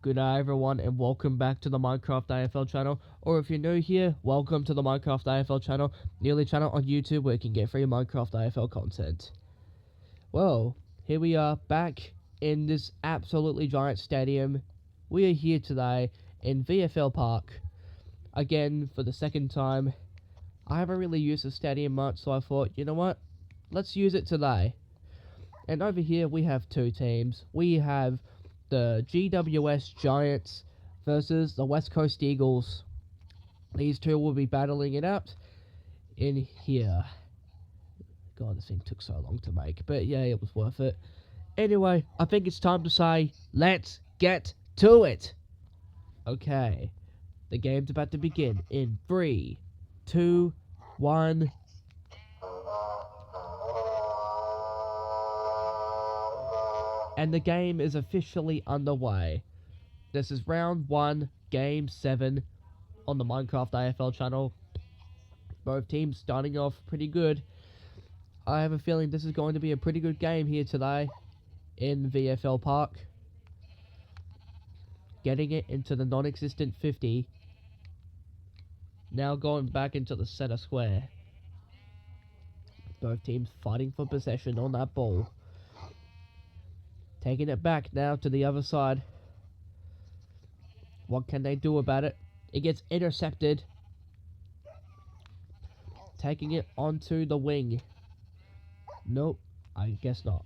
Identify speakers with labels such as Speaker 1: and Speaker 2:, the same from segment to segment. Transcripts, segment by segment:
Speaker 1: Good day everyone and welcome back to the Minecraft AFL channel, or if you're new here, welcome to the Minecraft AFL channel, the only channel on YouTube where you can get free Minecraft AFL content. Well, here we are back in this absolutely giant stadium. We are here today in VFL Park, again for the second time. I haven't really used the stadium much, so I thought, you know what, let's use it today. And over here we have two teams. We have the GWS Giants versus the West Coast Eagles. These two will be battling it out in here. God, this thing took so long to make, but yeah, it was worth it. Anyway, I think it's time to say, let's get to it. Okay, the game's about to begin in 3, 2, 1. And the game is officially underway. This is round 1, game 7 on the Minecraft AFL channel. Both teams starting off pretty good. I have a feeling this is going to be a pretty good game here today in VFL Park. Getting it into the non-existent 50. Now going back into the center square. Both teams fighting for possession on that ball. Taking it back now to the other side. What can they do about it? It gets intercepted. Taking it onto the wing. Nope, I guess not.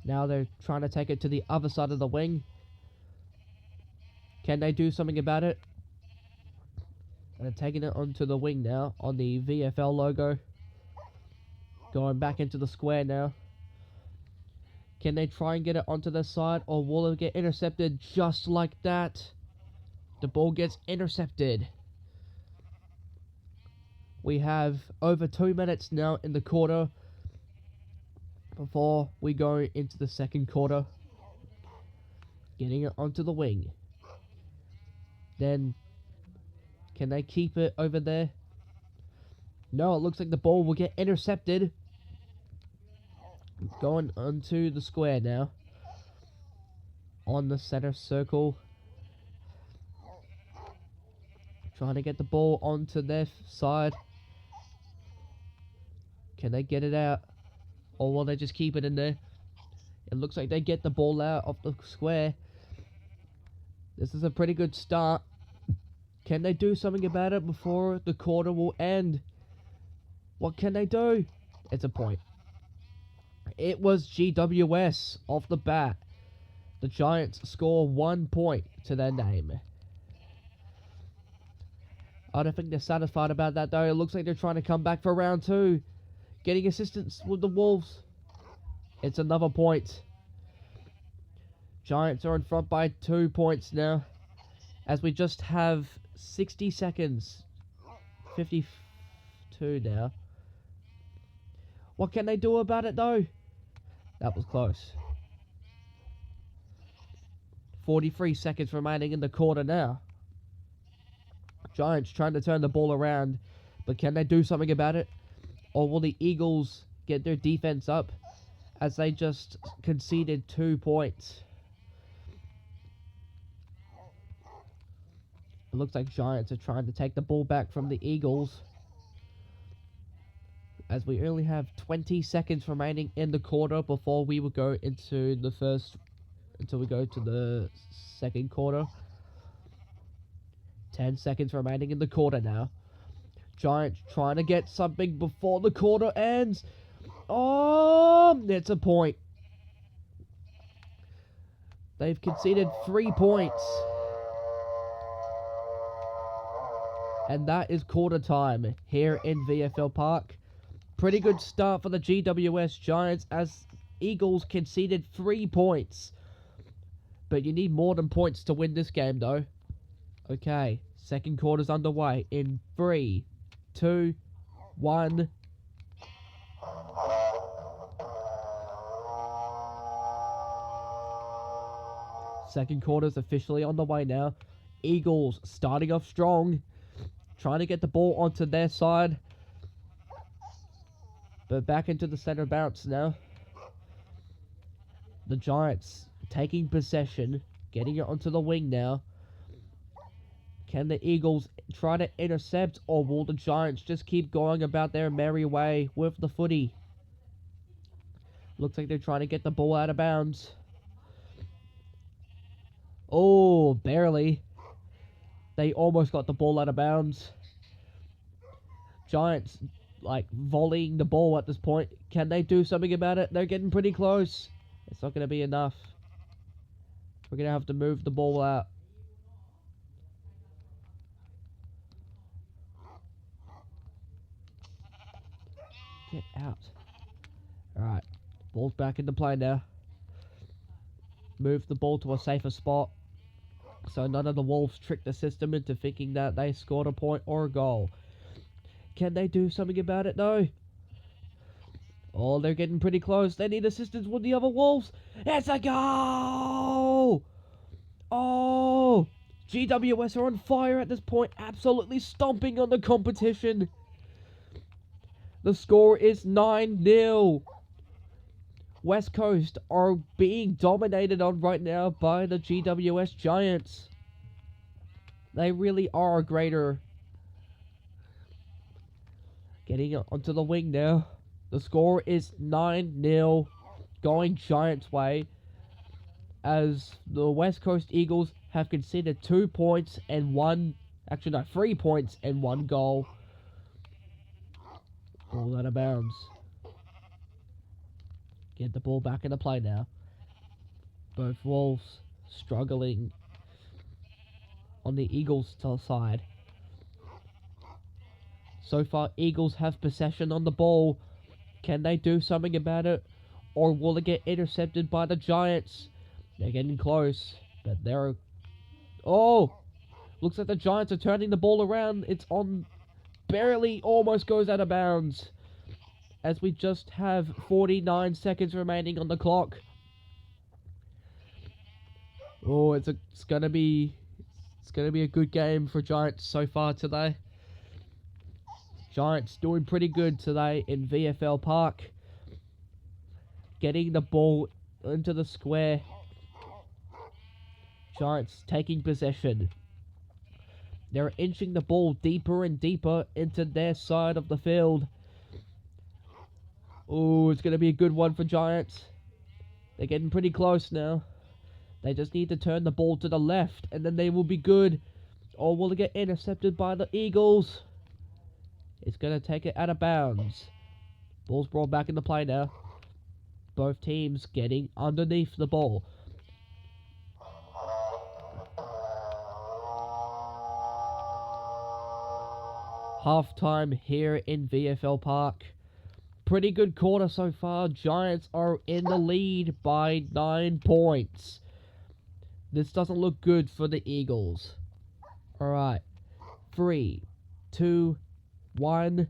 Speaker 1: Now they're trying to take it to the other side of the wing. Can they do something about it? And they're taking it onto the wing now on the VFL logo. Going back into the square now. Can they try and get it onto their side, or will it get intercepted just like that? The ball gets intercepted. We have over 2 minutes now in the quarter before we go into the second quarter. Getting it onto the wing. Then, can they keep it over there? No, it looks like the ball will get intercepted. Going onto the square now. On the center circle. Trying to get the ball onto their side. Can they get it out? Or will they just keep it in there? It looks like they get the ball out of the square. This is a pretty good start. Can they do something about it before the quarter will end? What can they do? It's a point. It was GWS off the bat. The Giants score 1 point to their name. I don't think they're satisfied about that though. It looks like they're trying to come back for round 2. Getting assistance with the Wolves. It's another point. Giants are in front by 2 points now. As we just have 60 seconds. 52 now. What can they do about it though? That was close. 43 seconds remaining in the quarter now. Giants trying to turn the ball around, but can they do something about it? Or will the Eagles get their defense up as they just conceded 2 points? It looks like Giants are trying to take the ball back from the Eagles. As we only have 20 seconds remaining in the quarter before we will go into the until we go to the second quarter. 10 seconds remaining in the quarter now. Giants trying to get something before the quarter ends. Oh, it's a point. They've conceded 3 points. And that is quarter time here in VFL Park. Pretty good start for the GWS Giants as Eagles conceded 3 points. But you need more than points to win this game though. Okay, second quarter's underway in 3, 2, 1. Second quarter's officially on the way now. Eagles starting off strong. Trying to get the ball onto their side. But back into the center bounce now. The Giants taking possession. Getting it onto the wing now. Can the Eagles try to intercept, or will the Giants just keep going about their merry way with the footy? Looks like they're trying to get the ball out of bounds. Oh, barely. They almost got the ball out of bounds. Giants, like, volleying the ball at this point. Can they do something about it? They're getting pretty close. It's not going to be enough. We're going to have to move the ball out. Get out. Alright. Ball's back into play now. Move the ball to a safer spot, so none of the Wolves trick the system into thinking that they scored a point or a goal. Can they do something about it, though? Oh, they're getting pretty close. They need assistance with the other Wolves. It's a goal! Oh! GWS are on fire at this point, absolutely stomping on the competition. The score is 9-0. West Coast are being dominated on right now by the GWS Giants. They really are greater. Getting it onto the wing now. The score is 9-0, going Giants' way, as the West Coast Eagles have conceded 3 points and 1 goal. Ball out of bounds. Get the ball back into play now. Both Wolves struggling on the Eagles' side. So far, Eagles have possession on the ball. Can they do something about it? Or will it get intercepted by the Giants? They're getting close, but they're... Oh! Looks like the Giants are turning the ball around. It's on... Barely almost goes out of bounds, as we just have 49 seconds remaining on the clock. Oh, it's gonna be a good game for Giants so far today. Giants doing pretty good today in VFL Park. Getting the ball into the square. Giants taking possession. They're inching the ball deeper and deeper into their side of the field. Oh, it's going to be a good one for Giants. They're getting pretty close now. They just need to turn the ball to the left, and then they will be good. Or will it get intercepted by the Eagles? It's going to take it out of bounds. Ball's brought back into play now. Both teams getting underneath the ball. Half-time here in VFL Park. Pretty good quarter so far. Giants are in the lead by 9 points. This doesn't look good for the Eagles. Alright. 3, 2, 1.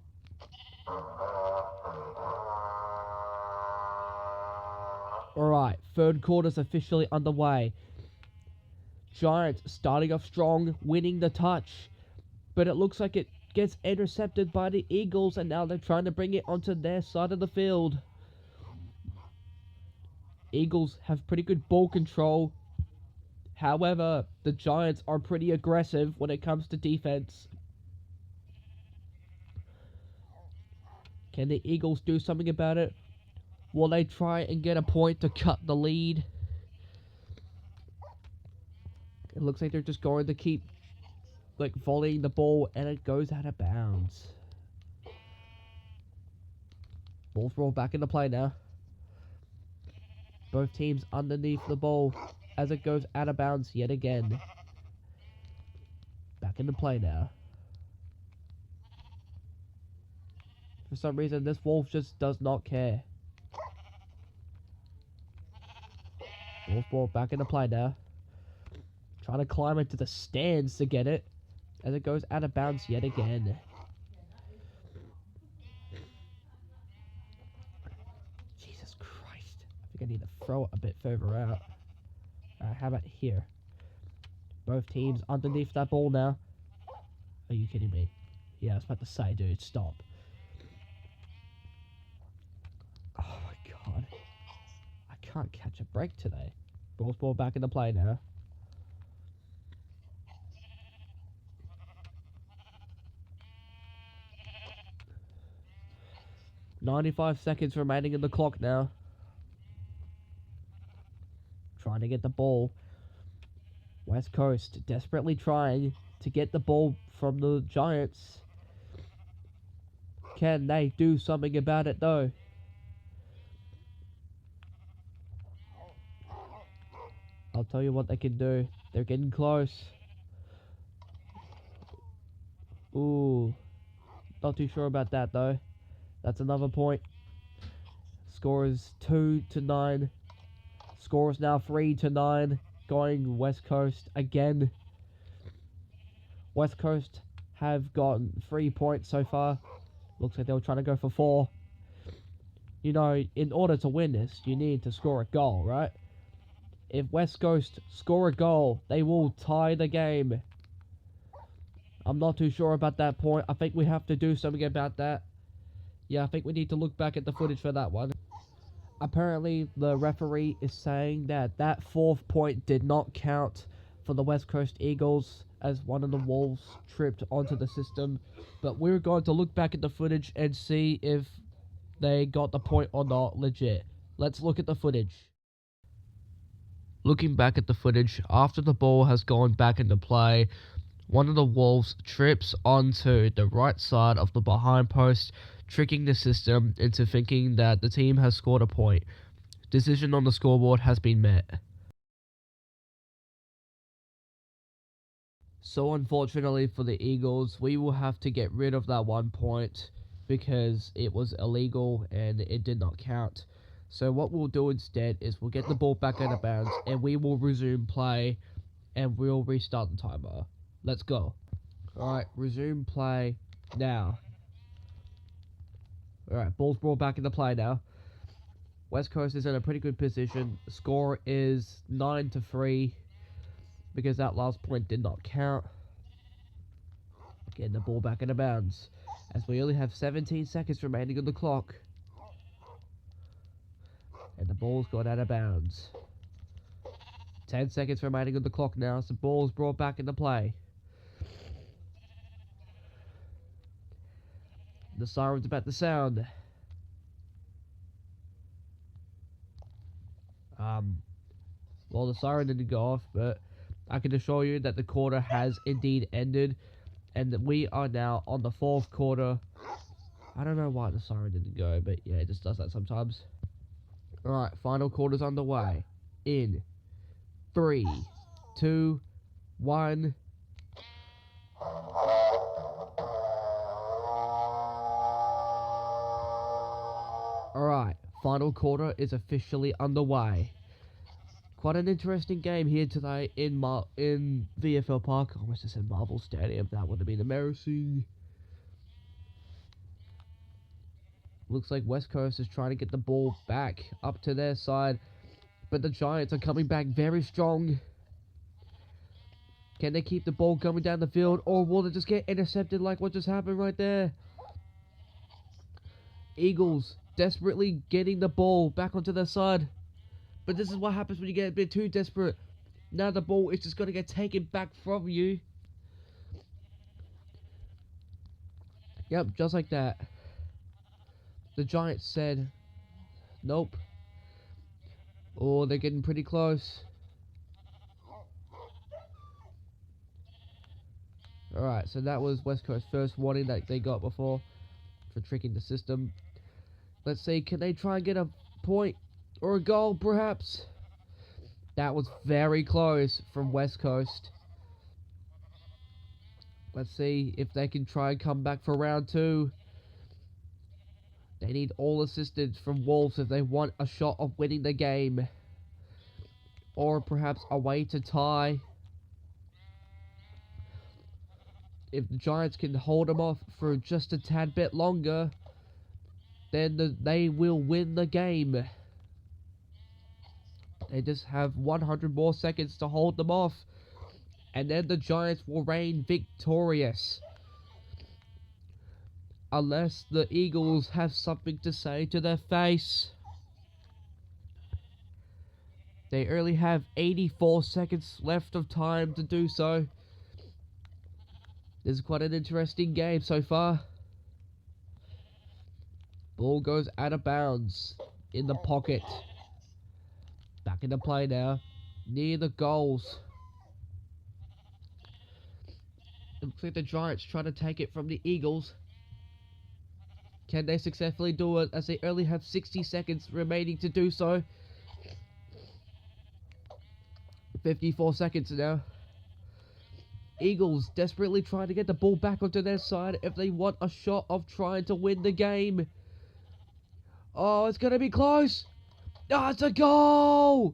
Speaker 1: Alright, third quarter's officially underway. Giants starting off strong, winning the touch. But it looks like it gets intercepted by the Eagles, and now they're trying to bring it onto their side of the field. Eagles have pretty good ball control. However, the Giants are pretty aggressive when it comes to defense. Can the Eagles do something about it? Will they try and get a point to cut the lead? It looks like they're just going to keep volleying the ball, and it goes out of bounds. Ball's rolled back into play now. Both teams underneath the ball as it goes out of bounds yet again. Back into play now. For some reason, this Wolf just does not care. Wolf ball back into play now. Trying to climb into the stands to get it, as it goes out of bounds yet again. Jesus Christ. I think I need to throw it a bit further out. Alright, how about here? Both teams underneath that ball now. Are you kidding me? Yeah, I was about to say, dude, stop. Oh my god. I can't catch a break today. Ball's ball back into play now. 95 seconds remaining in the clock now. Trying to get the ball. West Coast desperately trying to get the ball from the Giants. Can they do something about it though? I'll tell you what they can do. They're getting close. Ooh. Not too sure about that though. That's another point. Score is 2-9. Score is now 3-9. Going West Coast again. West Coast have gotten 3 points so far. Looks like they were trying to go for 4. You know, in order to win this, you need to score a goal, right? If West Coast score a goal, they will tie the game. I'm not too sure about that point. I think we have to do something about that. Yeah, I think we need to look back at the footage for that one. Apparently, the referee is saying that that 4th point did not count for the West Coast Eagles, as one of the Wolves tripped onto the system. But we're going to look back at the footage and see if they got the point or not legit. Let's look at the footage. Looking back at the footage, after the ball has gone back into play, one of the Wolves trips onto the right side of the behind post, tricking the system into thinking that the team has scored a point. Decision on the scoreboard has been met. So unfortunately for the Eagles, we will have to get rid of that 1 point because it was illegal and it did not count. So what we'll do instead is we'll get the ball back out of bounds and we will resume play and we'll restart the timer. Let's go. Alright, resume play now. Alright, ball's brought back into play now. West Coast is in a pretty good position. The score is 9-3 because that last point did not count. Getting the ball back into bounds as we only have 17 seconds remaining on the clock. And the ball's gone out of bounds. 10 seconds remaining on the clock now, so the ball's brought back into play. The siren's about to sound. Well, the siren didn't go off, but I can assure you that the quarter has indeed ended, and that we are now on the 4th quarter. I don't know why the siren didn't go, but yeah, it just does that sometimes. Alright, final quarter's underway. In 3, 2, 1. Alright, final quarter is officially underway. Quite an interesting game here today in VFL Park. I almost just said Marvel Stadium. That would have been embarrassing. Looks like West Coast is trying to get the ball back up to their side, but the Giants are coming back very strong. Can they keep the ball coming down the field, or will it just get intercepted like what just happened right there? Eagles desperately getting the ball back onto their side, but this is what happens when you get a bit too desperate. Now the ball is just going to get taken back from you. Yep, just like that. The Giants said, nope. Oh, they're getting pretty close. Alright, so that was West Coast's first warning that they got before for tricking the system. Let's see, can they try and get a point or a goal, perhaps? That was very close from West Coast. Let's see if they can try and come back for round 2. They need all assistance from Wolves if they want a shot of winning the game. Or perhaps a way to tie. If the Giants can hold them off for just a tad bit longer, then they will win the game. They just have 100 more seconds to hold them off, and then the Giants will reign victorious. Unless the Eagles have something to say to their face. They only have 84 seconds left of time to do so. This is quite an interesting game so far. Ball goes out of bounds in the pocket. Back into play now. Near the goals. It looks like the Giants trying to take it from the Eagles. Can they successfully do it as they only have 60 seconds remaining to do so? 54 seconds now. Eagles desperately trying to get the ball back onto their side if they want a shot of trying to win the game. Oh, it's going to be close. Oh, it's a goal!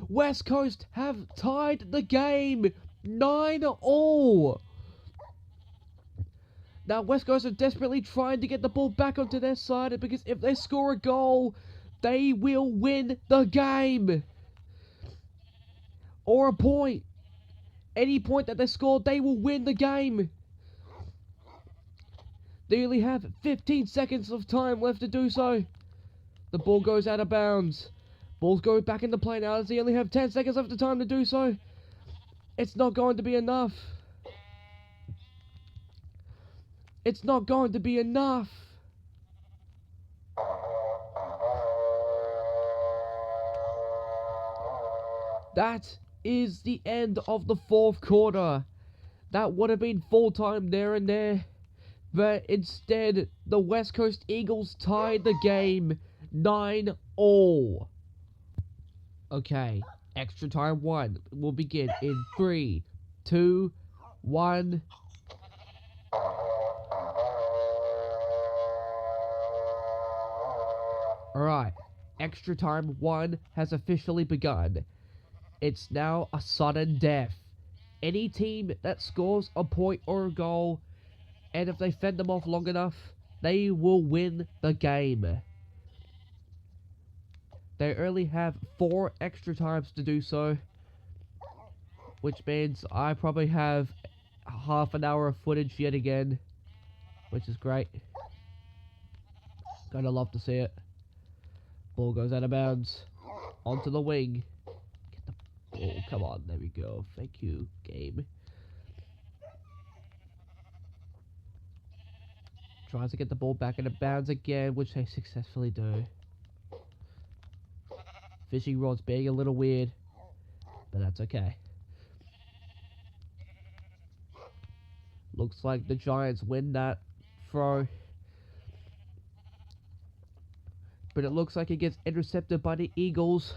Speaker 1: West Coast have tied the game 9-all. Now, West Coast are desperately trying to get the ball back onto their side because if they score a goal, they will win the game. Or a point. Any point that they score, they will win the game. They only have 15 seconds of time left to do so. The ball goes out of bounds. Ball's going back into play now as they only have 10 seconds left of time to do so. It's not going to be enough. It's not going to be enough. That is the end of the fourth quarter. That would have been full time there and there. But instead, the West Coast Eagles tied the game 9-all. Okay, extra time 1 will begin in 3, 2, 1. Alright, extra time 1 has officially begun. It's now a sudden death. Any team that scores a point or a goal, and if they fend them off long enough, they will win the game. They only have 4 extra times to do so, which means I probably have half an hour of footage yet again, which is great. Gonna love to see it. Ball goes out of bounds. Onto the wing. Get the ball. Come on. There we go. Thank you, game. Tries to get the ball back into bounds again, which they successfully do. Fishing rod's being a little weird, but that's okay. Looks like the Giants win that throw. But it looks like it gets intercepted by the Eagles.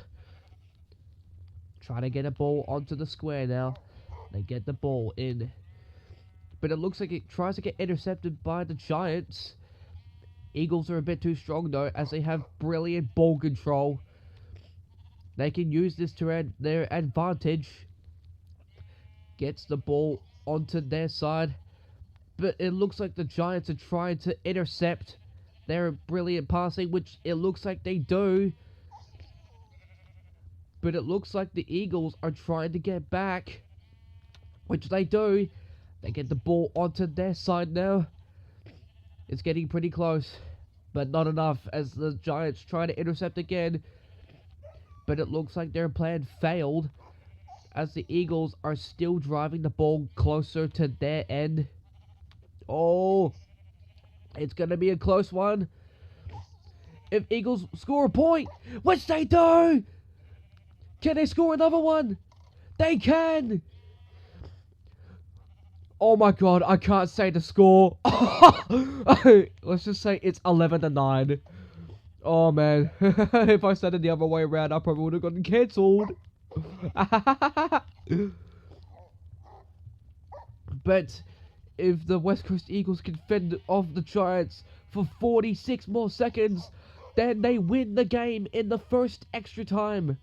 Speaker 1: Trying to get a ball onto the square now. They get the ball in. But it looks like it tries to get intercepted by the Giants. Eagles are a bit too strong though, as they have brilliant ball control. They can use this to their advantage. Gets the ball onto their side. But it looks like the Giants are trying to intercept their brilliant passing, which it looks like they do. But it looks like the Eagles are trying to get back, which they do. They get the ball onto their side now. It's getting pretty close, but not enough as the Giants try to intercept again. But it looks like their plan failed, as the Eagles are still driving the ball closer to their end. Oh, it's going to be a close one. If Eagles score a point, which they do, can they score another one? They can. Oh my god, I can't say the score. Let's just say it's 11-9. Oh man, if I said it the other way around, I probably would have gotten cancelled. But if the West Coast Eagles can fend off the Giants for 46 more seconds, then they win the game in the first extra time.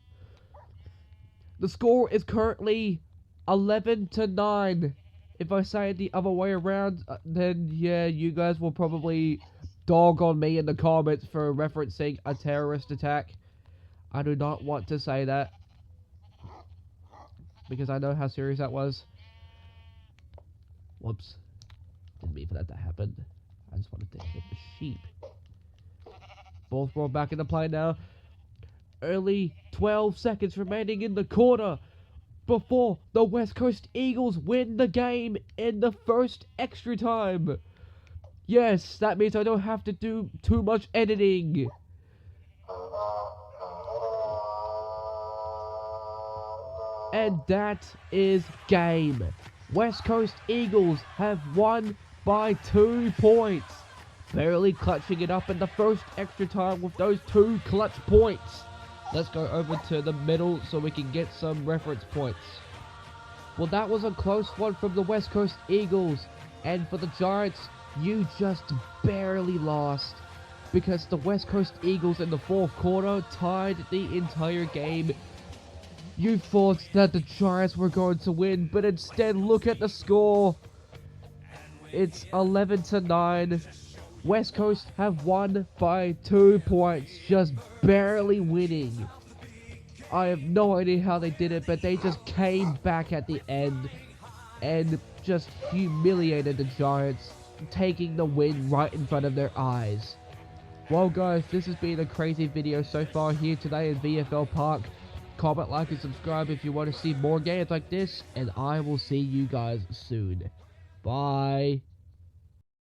Speaker 1: The score is currently 11-9. If I say it the other way around, then yeah, you guys will probably dog on me in the comments for referencing a terrorist attack. I do not want to say that, because I know how serious that was. Whoops. Didn't mean for that to happen. I just wanted to hit the sheep. Ball's brought back into play now. Only 12 seconds remaining in the quarter before the West Coast Eagles win the game in the first extra time. Yes, that means I don't have to do too much editing. And that is game. West Coast Eagles have won by 2 points. Barely clutching it up in the first extra time with those 2 clutch points. Let's go over to the middle so we can get some reference points. Well, that was a close one from the West Coast Eagles. And for the Giants, you just barely lost. Because the West Coast Eagles in the fourth quarter tied the entire game. You thought that the Giants were going to win, but instead look at the score. It's 11-9. West Coast have won by 2 points, just barely winning. I have no idea how they did it, but they just came back at the end and just humiliated the Giants, taking the win right in front of their eyes. Well guys, this has been a crazy video so far here today in VFL Park. Comment, like, and subscribe if you want to see more games like this, and I will see you guys soon. Bye.